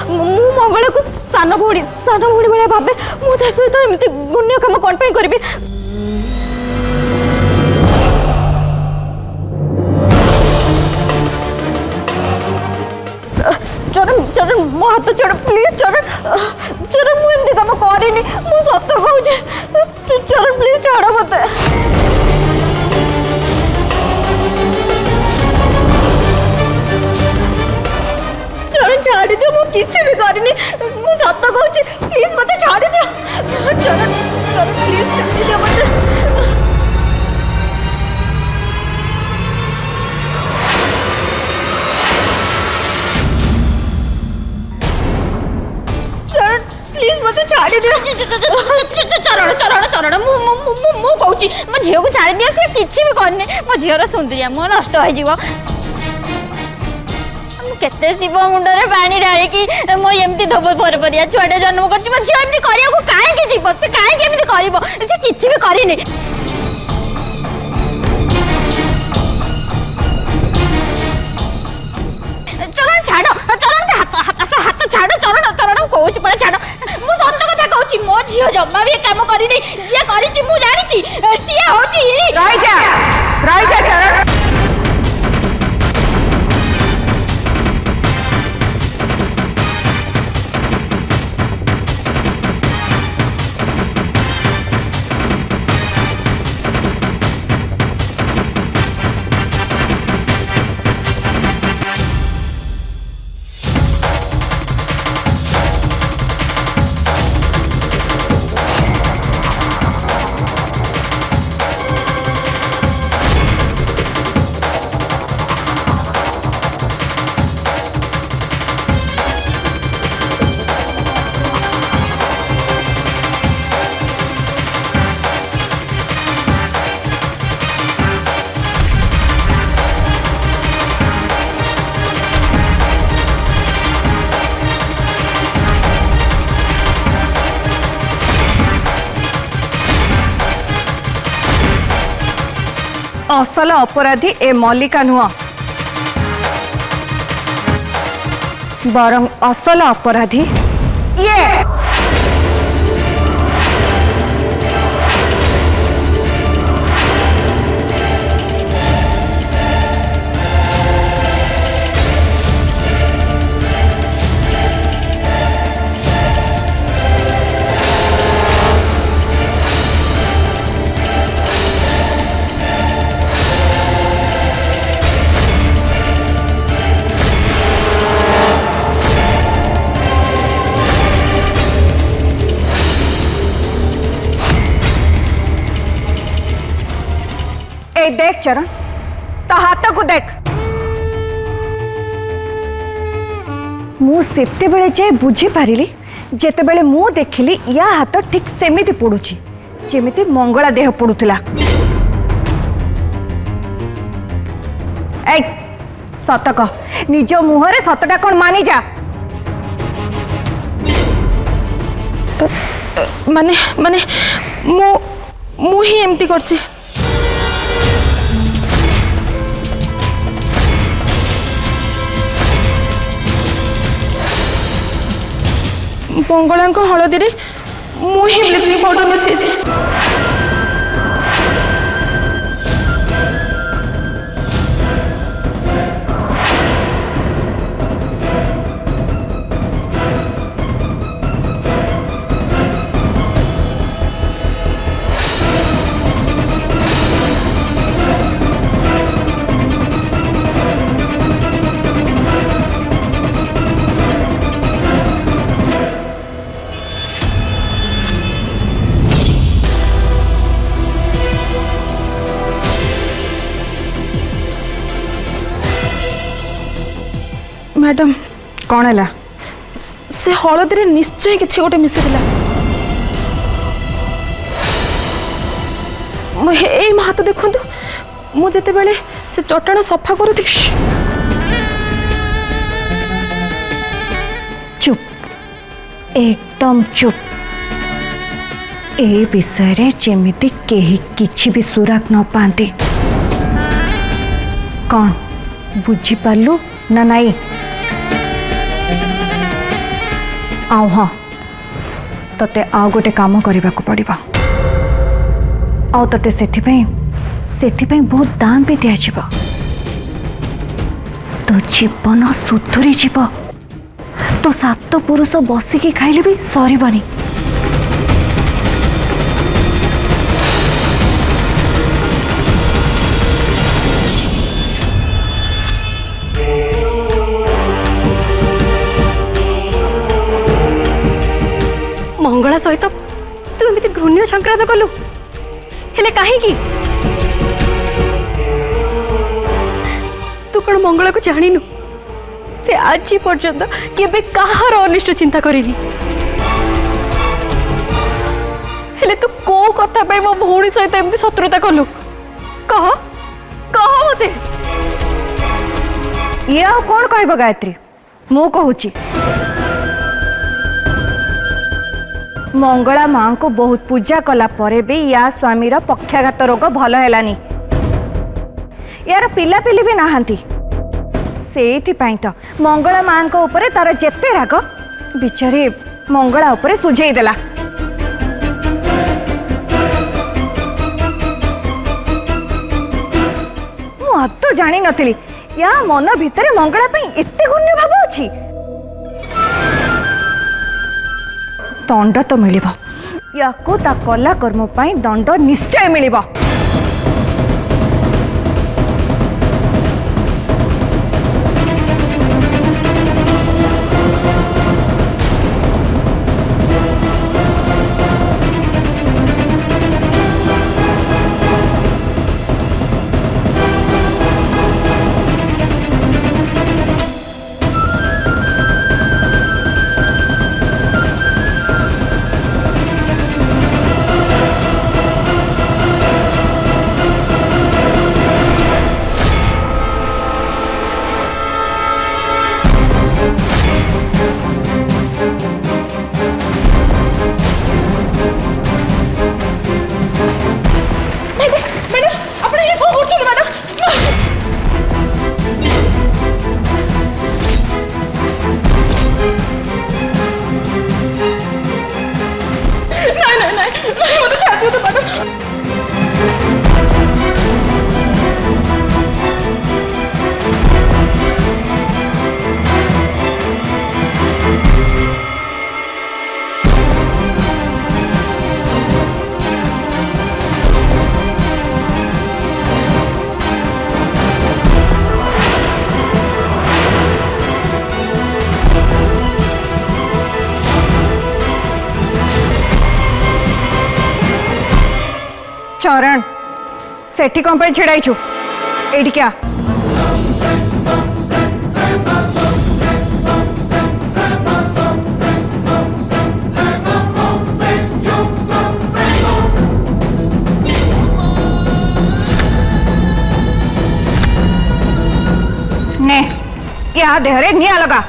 मंगला को सान भौणी भाया भावे मुझे सहित एमती गुण्य कम कौन करी। चरण चरण मो हाथ चढ़ प्लीज चरण चरण मुझे कम करी मु सत कहूँ चरण प्लीज छाड़ मत चरण छाड़ दियो मु किसी भी करनी मु सत कहूँ प्लीज मत छाड़ दियो चरण चरण प्लीज छाड़ दियो मत प्लीज मत छाड़ी दियो चरण चरण चरण मु कहूँ मो झील को छाड़ी दियो से किसी भी करनी मो झीर सुंदरिया मो नष्ट हो केते शिव मुंडे पानी ढारिकी मो एमती धोब परिया छुआटे जन्म कर झील एमती करने कहीं जीव से कहीं कर से किसी भी करनी चरण छाड़ चरण हाथ छाड़ चरण चरण कहूँ पूरा छाड़ मु सत कथा कहूँ मो झील जमा भी काम करनी जी कर जानी सी हूँ चरण असल अपराधी ए मल्लिका नुह बरं असल अपराधी ये देख चरण ता हाथ को देख मु सेते बेले जाए बुझी पारिली जेते बेले मु देखिली या हाथ ठीक सेमिति पड़ुची जेमिति मंगला देह पड़ुतला ए सत कह निज मुहरे सतटा कौन मानी जा माने माने मु ही एमती करछि मंगला हलदी मुही ब्लीचिंग पाउडर मिसाई मैडम कौन है से हलदी निश्चय किसी गोटे मिसेला हाथ देखु मुझे से चटाण सफा कर चुप एकदम चुप ए विषय रे जेमिति केही किछि भी सुराग न पाते कौन बुझी पालु ना नाई आउ हाँ तते आउ गोटे काम करने को पड़ो आउ तते सेठिपई बहुत दाम भी दिज्व तो जीवन सुधुरी जीव तो सात पुरुष बसिकी खाइले भी सरबनी मंगला सहित तू एमती घृण्य संक्रांत कलु हेले कहीं तू कौन मंगला को जानिनु से आज पर्यंत केबे कहार अनिष्ट चिंता करिनी हेले तू को कथा पे मो भौणी सहित एमती शत्रुता कलु कह कह मते ये आ कौन कहब गायत्री मु कहूची मंगला माँ को बहुत पूजा कला परे भी या स्वामी पक्षाघात रोग भल हैलानी यार पिला पिली भी नहांती सेइथिपाई तो मंगला माँ को ऊपर तार जेते राग बिचारी मंगला ऊपर सुझेई देला मु आदौ जानी नथिली या मन भितर मंगला पई एते गुण्य भाव अछि दंड तो मिल या कला कर्म पाई दंड निश्चय मिल चरण सेठी कौन पे छिड़ाई एटी क्या ने या देहरे निया लगा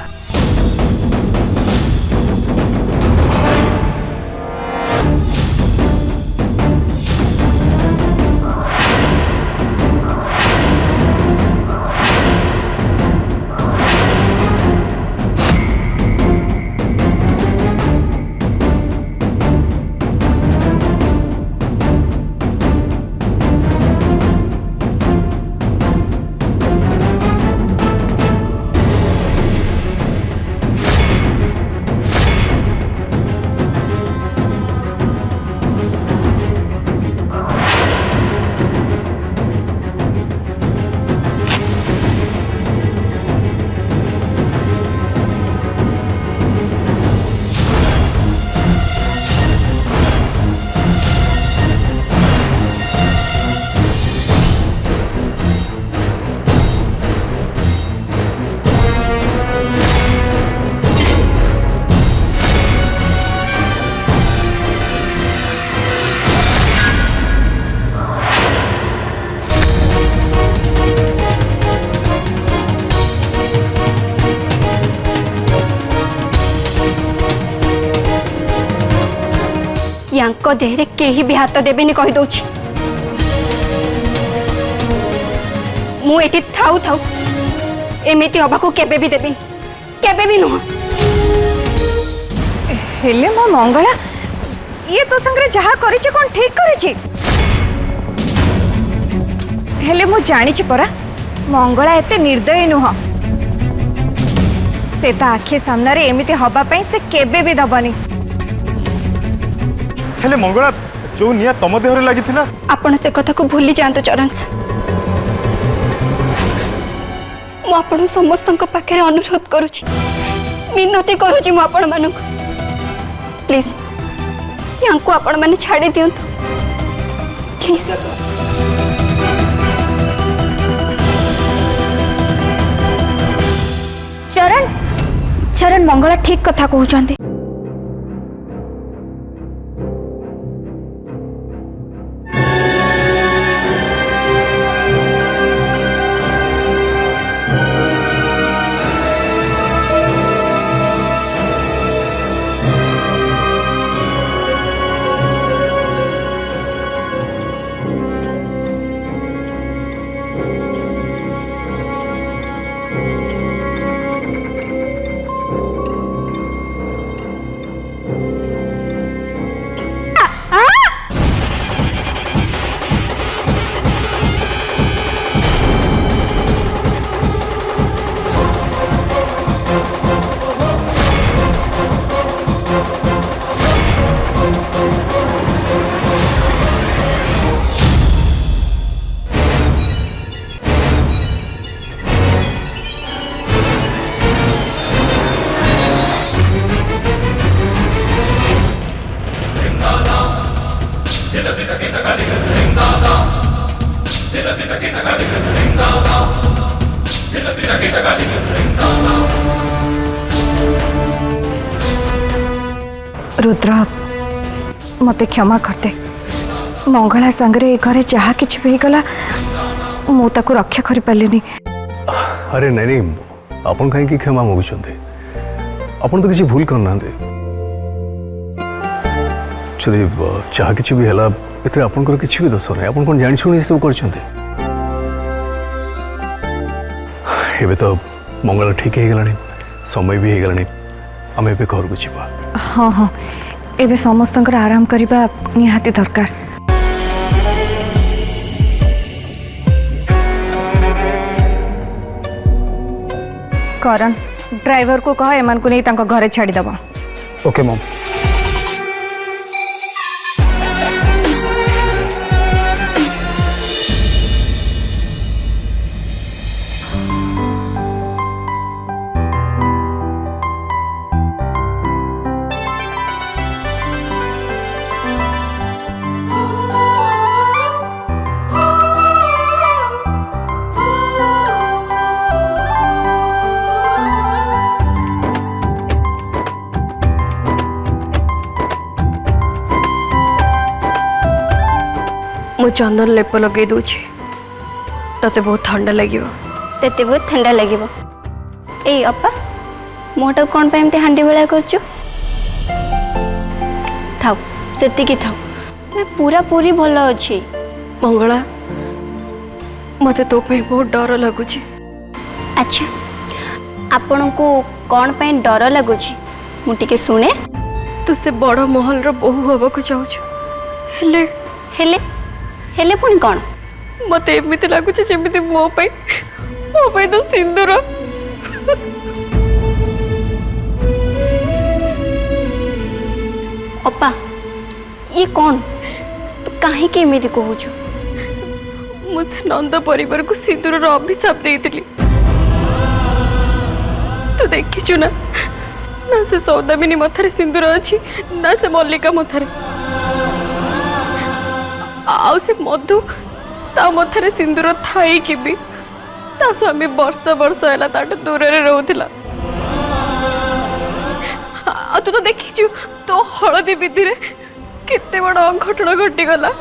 यांको देहरे केही भी हाथ देबेनी कहि दउछि मु एटी थाउ थाउ एमिति हबा को केबे भी देबेनी केबे भी नुह हेले मो मंगला ये तो संगरे जहा करिछि कोन ठीक करिछि हेले मु जानिछि परा मंगला एते निर्दयी नुह से ता आखि सामने रे एमिति हबा पई से केबे भी दबनी हेले मंगला जो निया तम देहरे लागिथिला आपण से कथा को भूली जातु चरण से मु आपण समस्त पाखे अनुरोध करुछि मिनती करुछि मु आपण मानक प्लीज यांको आपण माने छाड़ी दियंतु प्लीज चरण चरण मंगला ठीक कथा कहउचंती रुद्र मते क्षमा करते मंगला संगरे घरे जहा किछ भी गला मु ताको रक्षा करि पालिनी अरे नहीं नहीं आपन कहीं क्षमा मागुचंते आपन तो किसी भूल करना जदि चाह किसी भी हला एते आपनकर किसी भी दोष नहीं आपन कोन जानि सुनि सब करचंते एबे तो मंगला ठीक हे गलानी समय भी हे गलानी आमे पे घर को जीवा हाँ हाँ एबे समस्तंकर आराम करिबा निहाती दरकार करण ड्राइवर को कह एमान को नहीं तांको घरे छाड़ी दबा ओके मॉम मु चंदन लेप लगे दूची तते बहुत ठंडा लगे तेते बहुत ठंडा लगे ए अपा मोटा कौन पे एमती हांडी बेला करछु थाउ सेतिकी थाउ मैं पूरा पूरी भल अछि मंगला मते तो पे बहुत डर लगुची अच्छा आपण को कौन पे डर लगुची मु टिके सुने तू से बड़ महल रो बहु हबा को चाहछु हेले हेले हेले पुणी कौन मते एमिति लागुची जेमिति मो पे तो सिंदूर अपा ये कौन तू काहे के एमिति कहूछु मुझे नंद परिवार को सिंदूर रो अभिशाप देइतिली तू देखिछु ना ना से सौदामिनी मथारे सिंदूर अछि ना से मल्लिका मथारे आउ से मधु ता मथारे सिंदूर थाई कि भी ता स्वामी वर्ष वर्ष है ताठ दूर रोला तू तो देखीचु तो हलदी विधि रे केते बड़ अघटन घटीगला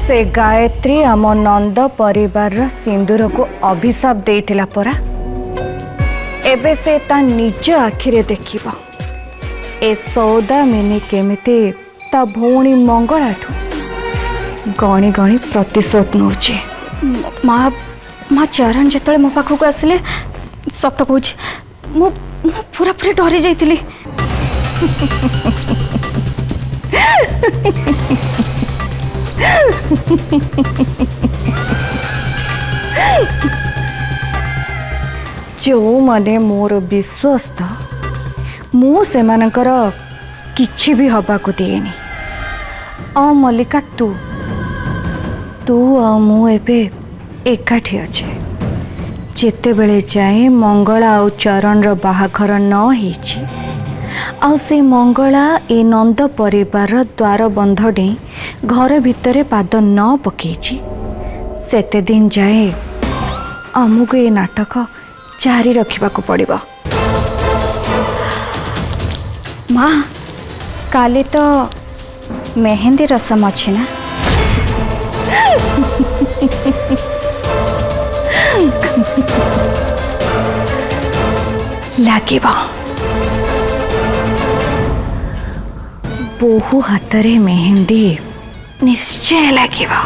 से गायत्री आम नंद परिवार सिंदूर को अभिशाप देइथिला परा एबे से ता निज आखिरे देखिबा ए सौदामिनी केमिति ता भौणी मंगलाठू गणी गणी प्रतिशोध नौचे माँ माँ चरण जिते मो पाखक आसिले सत कौच मु पूरा पूरी डरी जाइतिली जो माने मोर विश्वस्त मु से मानकर किछि भी हवा को दिएनी आ मल्लिका तू तू आ मु एबे एकाठी अच्छे जेते बेले जाए मंगला आ चरण रो बाहाघर न होइछि आ से मंगला ए नंद परिवार द्वार बंध डे घर भितरे पाद न पकेछि सेते दिन जाए आमको ये नाटक जारी रखा पड़िबो। माँ काले तो मेहंदी रसम अच्छी ना लागिबो बोहू हातरे मेहंदी निश्चय लागिबो।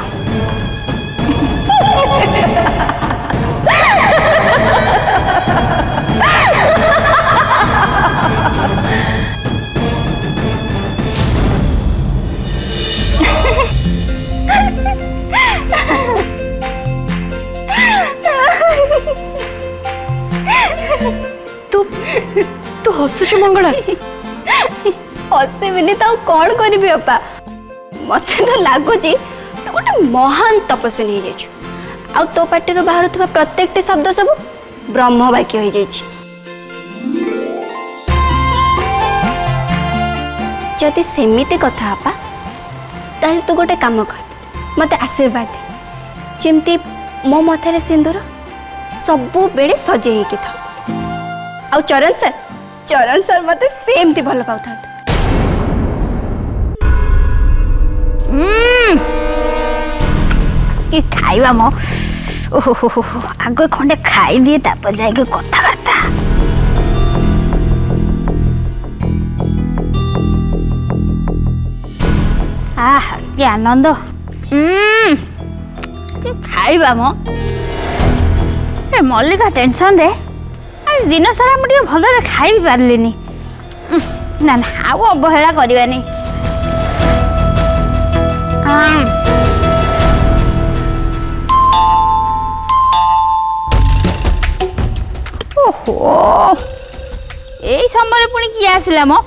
तू तू हसुचु मंगला हसबिनी तो कौन करी बापा मत तो लगुच तू गोटे महान तपस्वी हो जा तो पार्टी बाहर प्रत्येक शब्द सब ब्रह्म वाक्य हो जाइए। जदि सेमिति कथा आपा ताहले तू गोटे काम कर मत आशीर्वाद दे जेमती मो मथारे सिंदूर सबु बेले सजे होगी था आ चरण सर मत सेमती भल पाता कि खाइबा मो ओहो आग खंडे खाई दिए तापर जाके कथबार्ता आहा कि आनंद खाइबा मो ए मल्लिका टेंशन रे आज दिन सारा मुझे भलरे खाई भी पारलिनी ना ना आउ अवहेला करवानी ओहो यही समय पुणी किए आसला मो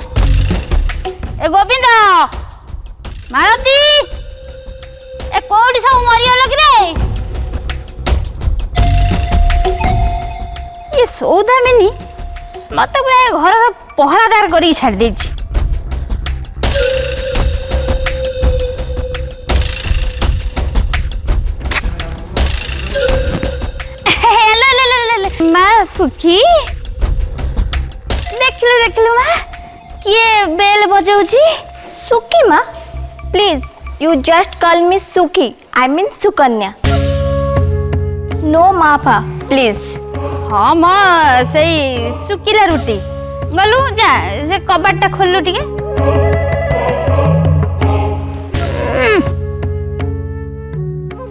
ए गोविंद मारती ए कोठी सब मरिगल कि रे ये सौदा मिनी मत घर पहरादार कर छाड़ दे माँ सुखी देखलु माँ किए बेल बजाउची सुखी माँ प्लीज यू जस्ट कॉल मी सुखी आई मीन सुकन्या नो माफा प्लीज। हाँ माँ सही सुखिला रुटी गलु जा से कबाटा खोलु टिके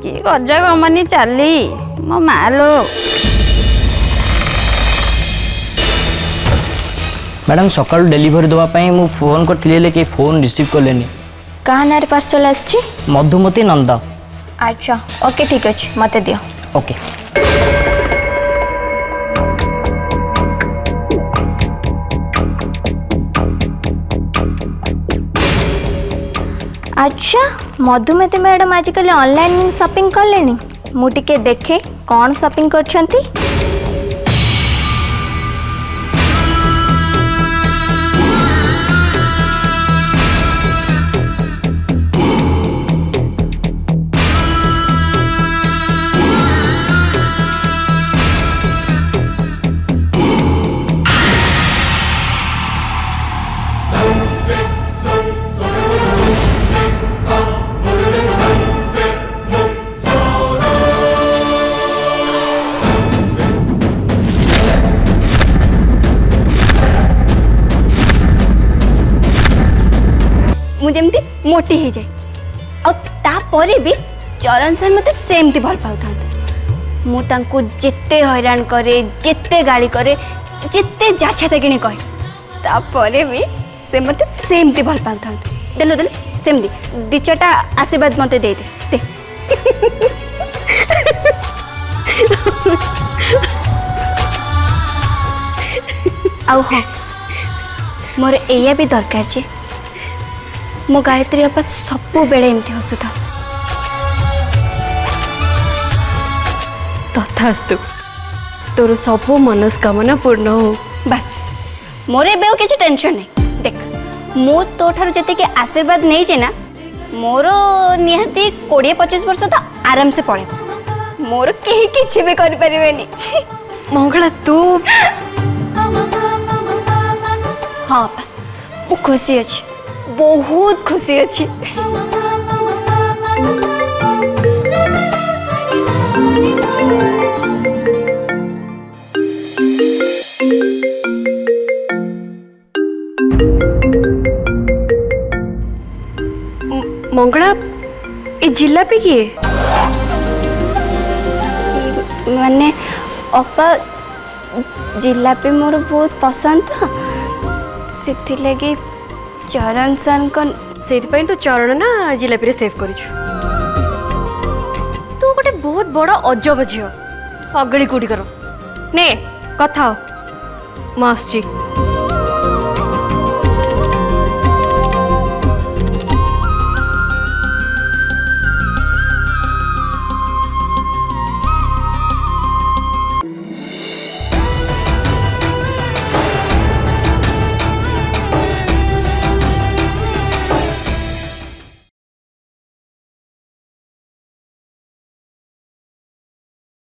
की गजा गमनी चली मो मालो मैडम सकाल डेलीवरी देवाई मु फोन करती कि फोन रिसीव कलेनी कहाँ नारे पार्सल आछि मधुमती नंद। अच्छा ओके ठीक अच्छे मत दियो ओके अच्छा मधुमती मैडम आजिकल ऑनलाइन शॉपिंग कर लेनी मु टिके देखे कौन शॉपिंग करछंती। मुझे मोटी हो जाए और भी चरण सर मत सेमती भल पाता मु तांको जिते हैरान करे जिते गाली करे जिते जाछा तकिणी कहे तापरे भी से मते सेमती भल पाता देलो देलो सेमती दिचटा आशीर्वाद मते दे दे आउ हाँ मोर एया भी दरकार जे मो गायत्री अपा सबु बेले एमती हसुथा तथास्तु तोर सबु मनस्कामना पूर्ण हो बस मोर एबे किसी टेंशन नहीं देख मु तो ठार जते के आशीर्वाद नहीं जे ना मोर निहाती 20-25 वर्ष तो आराम से पड़े मोर केही किछि भी करि परिबेनी मंगला तू हाँ मु खुशी अच्छी बहुत खुशी अच्छी मंगला ए जिलापी किए माने अपा जिलापी मोर बहुत पसंद था सिद्धि लगी चरण सन को से तो चरण ना जिलापी रे सेव कर तू गोटे बहुत बड़ अजब झील पगड़ी कोटी कर ने कथा मु आसुची